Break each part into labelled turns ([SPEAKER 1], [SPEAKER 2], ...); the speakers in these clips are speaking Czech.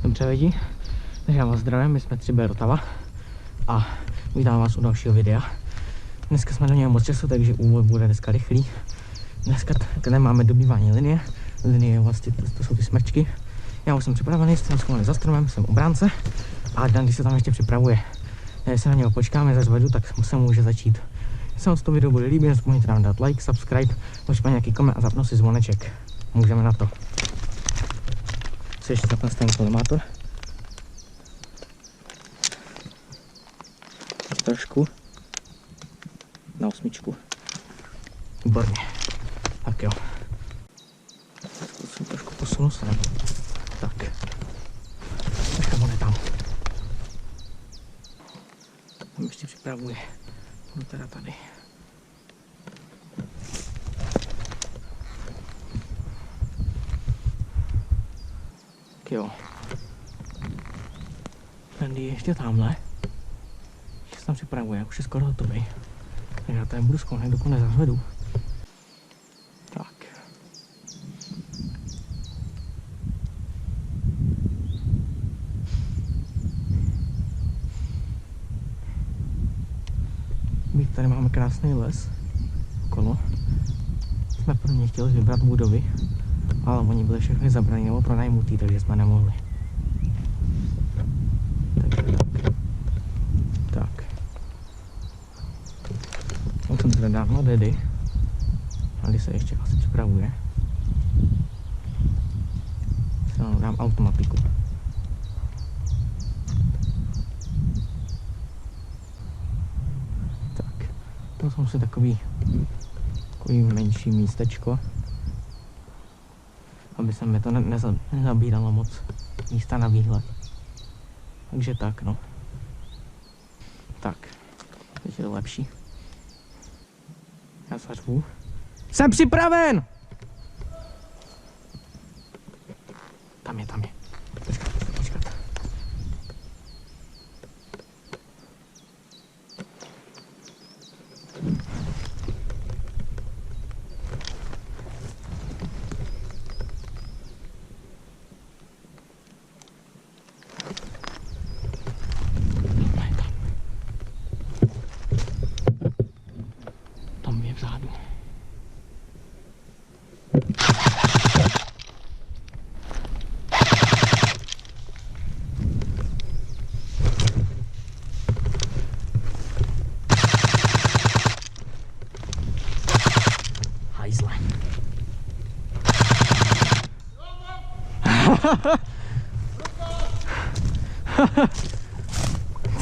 [SPEAKER 1] Dobře lidi, takže já vás zdravím, my jsme 3B Rotava a vítám vás u dalšího videa. Dneska jsme neměli moc času, takže úvod bude dneska rychlý. Dneska nemáme dobývání linie, linie vlastně to jsou ty smrčky. Já už jsem připravený, jsem schovaný za stromem, jsem obránce a Dan, když se tam ještě připravuje, když se na něho počkáme, zařvedu, tak se může začít. Když se vám to video bude líbit, nezapomeňte nám dát like, subscribe, možná nějaký koment a zapnout si zvoneček. Můžeme na to. Co ještě zapnout ten kolimátor? Trošku na 8. Výborně. Tak jo. Zkusím trošku posunu sem. Tak. Nechám ho tam. Tam ještě připravuje. Budu teda tady. Tak jo. Andy je ještě tamhle. Ještě se tam připravuje, už je skoro hotový. Takže já tady budu zkoumat, dokud nezazvedu. Tak. Tady máme krásný les okolo. Jsme prvně chtěli vybrat budovy, ale oni byli všechny zabraný nebo pronajmutý, takže jsme nemohli. Takže tak. On jsem teda dávno ready. Ale se ještě asi připravuje. Dám automatiku. To jsou si takový menší místečko, aby se mi to nezabíralo moc místa na výhled. Takže tak, no. Tak, teď je to lepší. Já zařvu. Jsem připraven! Tam je. Počkat. Tam je vzadu. Hajzle.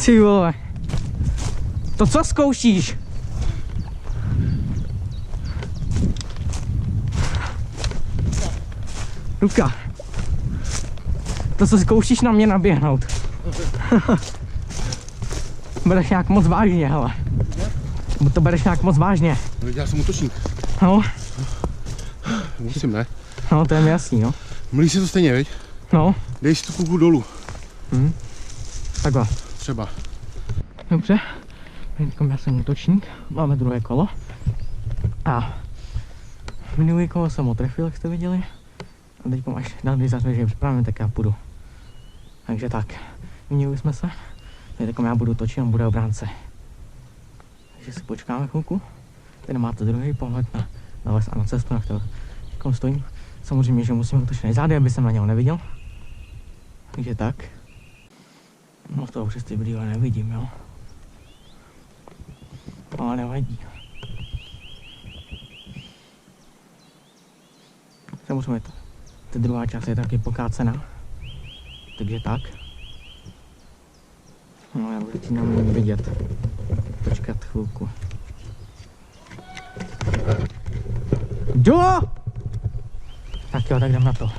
[SPEAKER 1] Ty vole. To co zkoušíš? Luka. To co zkoušíš na mě naběhnout. Bereš nějak moc vážně, hele. To bereš nějak moc vážně.
[SPEAKER 2] Já jsem útočník.
[SPEAKER 1] No.
[SPEAKER 2] Musím, ne?
[SPEAKER 1] No, to je mi jasný, no.
[SPEAKER 2] Mlíš si to stejně, viď?
[SPEAKER 1] No.
[SPEAKER 2] Dej si tu kuku dolů.
[SPEAKER 1] Takhle.
[SPEAKER 2] Třeba.
[SPEAKER 1] Dobře. Já jsem útočník. Máme druhé kolo. A minulý kolo jsem otrefil, jak jste viděli. A teď až Dan zařve, že je připraven, tak já půjdu. Takže tak. Vyměnili jsme se. Teď já budu točit, on bude obránce. Takže si počkáme chvilku. Tady máte druhý pohled na les a na cestu, na kterou stojím. Samozřejmě, že musím otočit zády, aby jsem na něho neviděl. Takže tak. No z toho přes ty brýle nevidím, jo. Ale nevadí. Samozřejmě ta druhá část je taky pokácená. Takže tak. No já už teď nemůžu vidět. Počkat chvilku. Jo! Tak jo, tak jdem na to.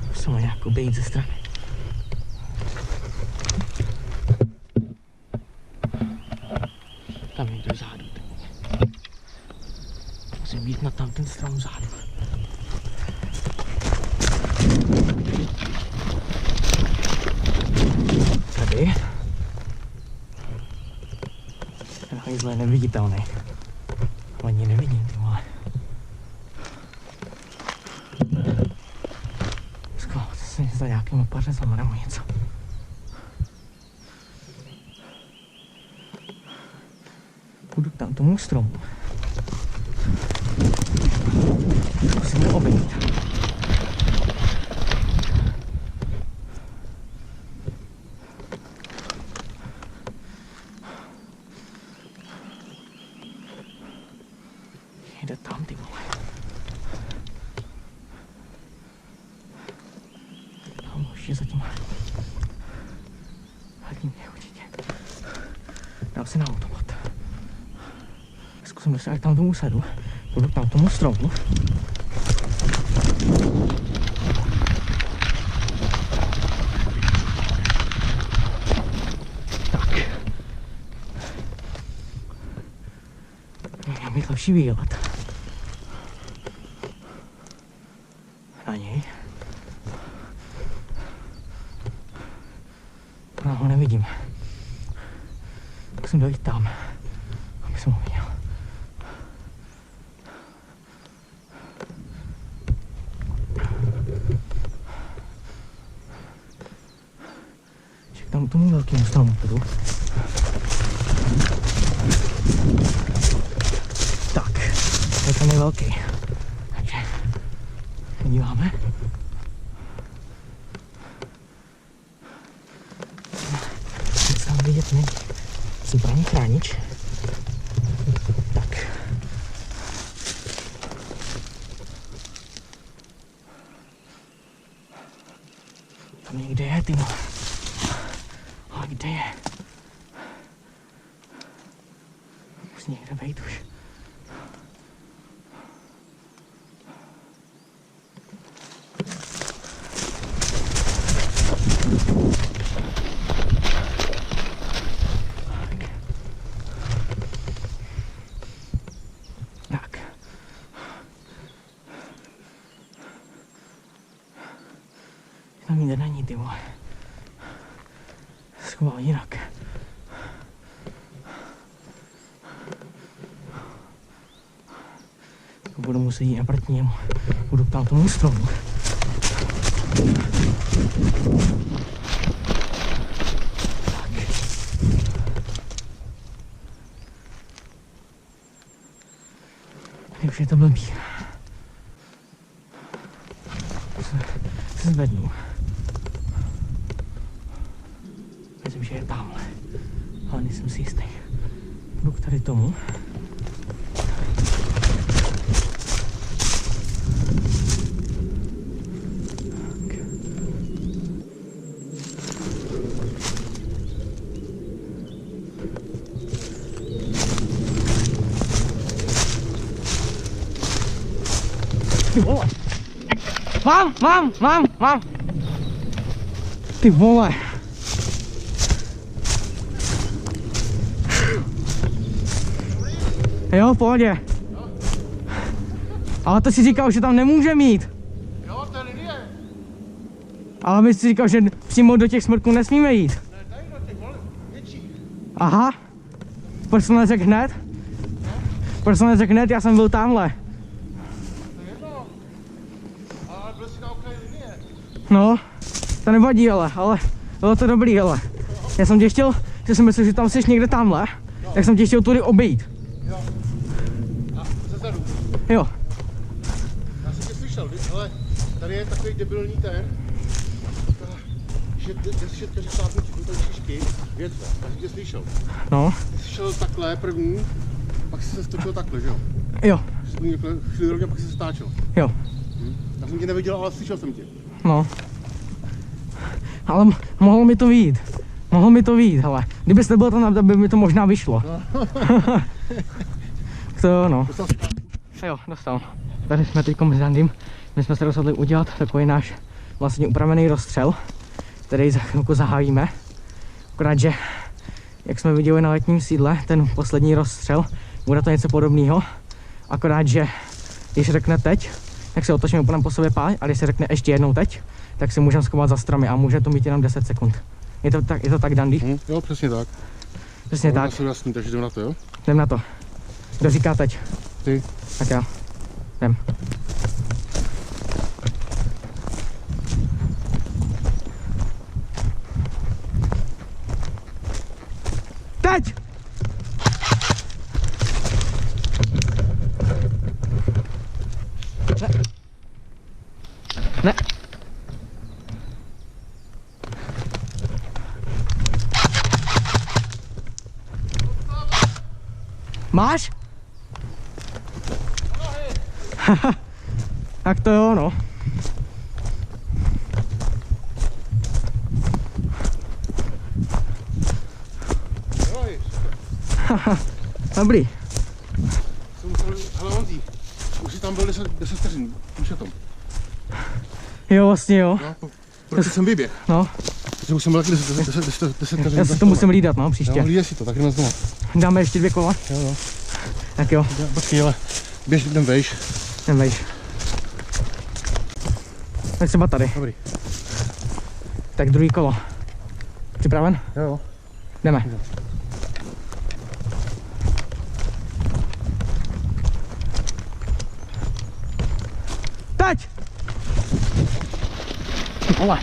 [SPEAKER 1] Musím ho nějak obejít ze strany. Tam někdo vzadu. Musím jít na tam ten strom vzadu. Tady. Ten hajzl je neviditelný. Ani nevidím, ty vole. To se mi zdá nějakým pařezem nebo něco. Půjdu tam tomu stromu. Musím ho obejít. Jde tam, ty vole. Tam už je zatím. Hledím je určitě. Dám si na automat. Zkusím dostat tam tomu sadu. Půjdu tam tomu stromu. Tak. Měl bych lepší výhled. Na něj. Já ho nevidím. Musím dojít tam, aby jsem ho viděl. Ček tam tomu velkému stromu půjdu. Tak, je to nejvelký. Takže podíváme. Nic tam vidět není. Zbraní chránič. Tak. Tam někde je, ty vole. Ale kde je? Musí někde být už. Tak. Tam jde není, ty vole. Schoval jinak. Budu muset jít naproti němu. Budu tam tomu stromu. Tak. Tady už je to blbý. Se zvednu. Myslím, že je tamhle. Ale nejsem si jistý. Jdu k tady tomu. Ty vole! Mám! Ty vole! Jo, v pohodě. Ale to si říkal, že tam nemůže mít.
[SPEAKER 2] Jo, to je linie.
[SPEAKER 1] Ale my si říkal, že přímo do těch smrků nesmíme jít.
[SPEAKER 2] Ne, tady do těch větších.
[SPEAKER 1] Aha. Proč to neřekl hned? Proč to neřekl hned? Já jsem byl tamhle.
[SPEAKER 2] To je jedno. Ale byl jsi na okraji linie.
[SPEAKER 1] No, to nevadí, ale bylo to dobrý, ale. Já jsem tě chtěl, že jsem myslel, že tam jsi někde tamhle, tak jsem tě chtěl tudy obejít.
[SPEAKER 2] Jo. A zezadu.
[SPEAKER 1] Jo.
[SPEAKER 2] Já jsem tě slyšel, ale tady je takový debilní ten, že 10 šlápnutí, tu tady šišky, větve, já jsem tě slyšel.
[SPEAKER 1] No.
[SPEAKER 2] Ty jsi šel takhle první, pak jsi se stočil takhle, že jo?
[SPEAKER 1] Jo.
[SPEAKER 2] Chvíli rovně, pak jsi se stáčel.
[SPEAKER 1] Jo.
[SPEAKER 2] Já jsem tě neviděl, ale slyšel jsem tě.
[SPEAKER 1] No. Ale mohlo mi to vyjít. Hele. Kdybys nebyl tam, tak by mi to možná vyšlo. To jo, no. Jo, dostal. Tady jsme teď s Dandym. My jsme se rozhodli udělat takový náš vlastně upravený rozstřel, který za chvilku zahájíme. Akorát, že jak jsme viděli na letním sídle, ten poslední rozstřel, bude to něco podobného. Akorát, že když řekne teď, tak si otočíme úplně po sobě páť, a když se řekne ještě jednou teď, tak si můžeme schovat za stromy a může to mít jenom 10 sekund. Je to tak, Dandy?
[SPEAKER 2] Jo, přesně tak.
[SPEAKER 1] Přesně tak.
[SPEAKER 2] Jsou jasný, takže jdem na to, jo?
[SPEAKER 1] Jdem na to. Kdo říká teď?
[SPEAKER 2] Ty.
[SPEAKER 1] Tak já. Jdem. Teď! Ne. Ne. Máš? Tak to jo, no. Dobrý.
[SPEAKER 2] Hele Honzí, už jsi tam byl 10 vteřin, už je tom.
[SPEAKER 1] Jo, vlastně jo.
[SPEAKER 2] No, protože jsem vyběh.
[SPEAKER 1] No,
[SPEAKER 2] Protože už jsem byl taky 10 vteřin.
[SPEAKER 1] já si to musím hlídat, no,
[SPEAKER 2] Jo,
[SPEAKER 1] příště.
[SPEAKER 2] hlídej si to, tak jdeme znovu.
[SPEAKER 1] Dáme ještě 2 kola.
[SPEAKER 2] Jo, jo.
[SPEAKER 1] Tak jo,
[SPEAKER 2] Počkej, ale běž, jdem vejš.
[SPEAKER 1] jdem vejš. Tak třeba tady.
[SPEAKER 2] Dobrý.
[SPEAKER 1] Tak druhý kolo. Připraven?
[SPEAKER 2] Jo, jo.
[SPEAKER 1] Jdeme. Teď! Ole.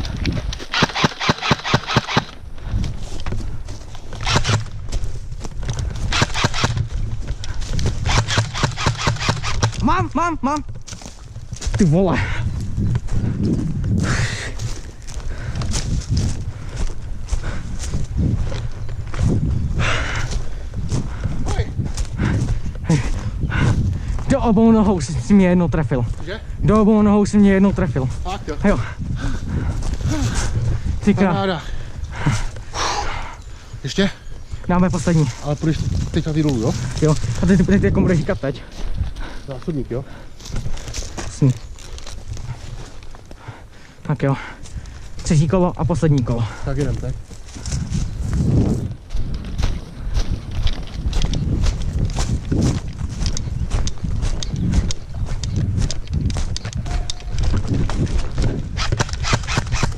[SPEAKER 1] Mám! Ty vole. Do obou nohou si mě jednou trefil.
[SPEAKER 2] Že?
[SPEAKER 1] Do obou nohou si mě jednou trefil.
[SPEAKER 2] Fakt jo.
[SPEAKER 1] Jo. Ty krá.
[SPEAKER 2] Paráda. Ještě?
[SPEAKER 1] Dáme poslední.
[SPEAKER 2] Ale půjdeš teď na ty dolů, jo?
[SPEAKER 1] Jo. A teď jako bude říkat teď.
[SPEAKER 2] Zásobník, jo?
[SPEAKER 1] Jasný. Tak jo. Třetí kolo a poslední kolo.
[SPEAKER 2] Tak jdem, tak.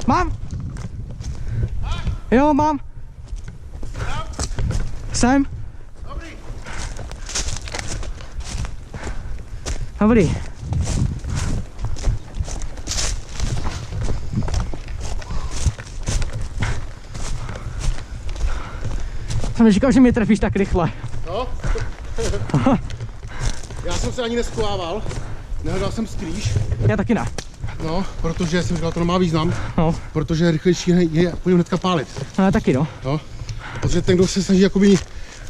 [SPEAKER 1] Mám! Jo, mám! Jsem?
[SPEAKER 2] Dobrý.
[SPEAKER 1] Dobrý. Jsem říkal, že mě trefíš tak rychle.
[SPEAKER 2] No. Já jsem se ani neschovával. Nehledal jsem skrýš.
[SPEAKER 1] Já taky ne.
[SPEAKER 2] No, protože jsem říkal, to nemá význam.
[SPEAKER 1] No,
[SPEAKER 2] Protože rychlejší je po něm hnedka pálit.
[SPEAKER 1] no já taky no.
[SPEAKER 2] No. Protože ten, kdo se snaží jakoby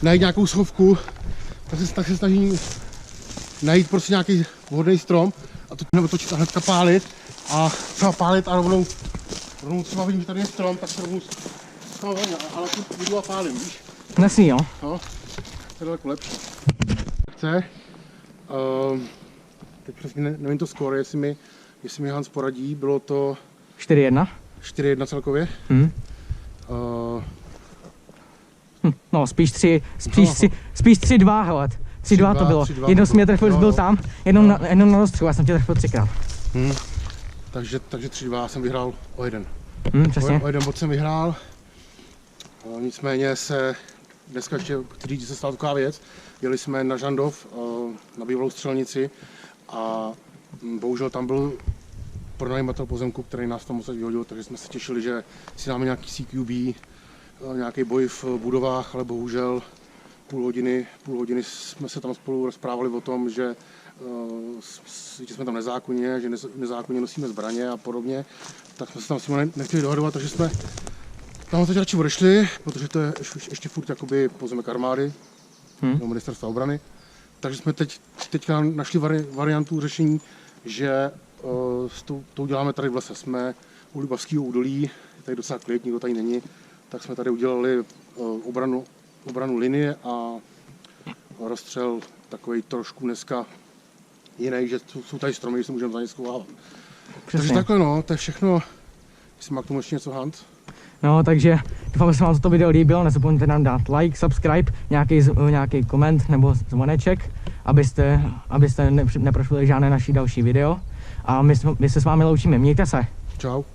[SPEAKER 2] najít nějakou schovku, tak se snaží najít prostě nějaký vhodný strom a to nebo točit a hnedka pálit a třeba pálit a rovnou třeba vidím, že tady je strom, tak se rovnou schovám, ale tu jdu a pálím, víš?
[SPEAKER 1] Nesmí, jo.
[SPEAKER 2] No, to je daleko lepší. Chce, teď přesně nevím to skoro, jestli mi Hans poradí, bylo to
[SPEAKER 1] 4-1.
[SPEAKER 2] 4-1 celkově.
[SPEAKER 1] No, spíš 3-2, hele. 3-2 to bylo.
[SPEAKER 2] 3-2
[SPEAKER 1] Jednou jsi mě trefil,
[SPEAKER 2] jo,
[SPEAKER 1] byl
[SPEAKER 2] jo.
[SPEAKER 1] tam, jenom na rozstřelu, já jsem tě trefil 3krát.
[SPEAKER 2] Takže 3-2 jsem vyhrál o jeden.
[SPEAKER 1] Přesně.
[SPEAKER 2] O jeden bod jsem vyhrál. Nicméně se dneska ještě chci říct, že se stala taková věc. Jeli jsme na Žandov, na bývalou střelnici a bohužel tam byl pronajímatel pozemku, který nás tam moc vyhodil, takže jsme se těšili, že si dáme nějaký CQB, nějaký boj v budovách, ale bohužel půl hodiny jsme se tam spolu rozprávali o tom, že jsme tam nezákonně, že nezákonně nosíme zbraně a podobně, tak jsme se tam s tím nechtěli dohadovat, takže jsme tam teď radši odešli, protože to je ještě furt jakoby pozemek armády, do ministerstva obrany, takže jsme teďka našli variantu řešení, že to uděláme tady v lese. Jsme u Libavského údolí, je tady docela klid, nikdo tady není, tak jsme tady udělali obranu linie a rozstřel takový trošku dneska jiný, že jsou tady stromy, že se můžeme za ně schovávat. Takže takhle no, to je všechno. Jestli má k tomu ještě něco, Hans?
[SPEAKER 1] No, takže doufám, že se vám toto video líbilo, nezapomeňte nám dát like, subscribe, nějaký koment nebo zvoneček, abyste neprošli žádné naší další video. A my se s vámi loučíme, mějte se.
[SPEAKER 2] Čau.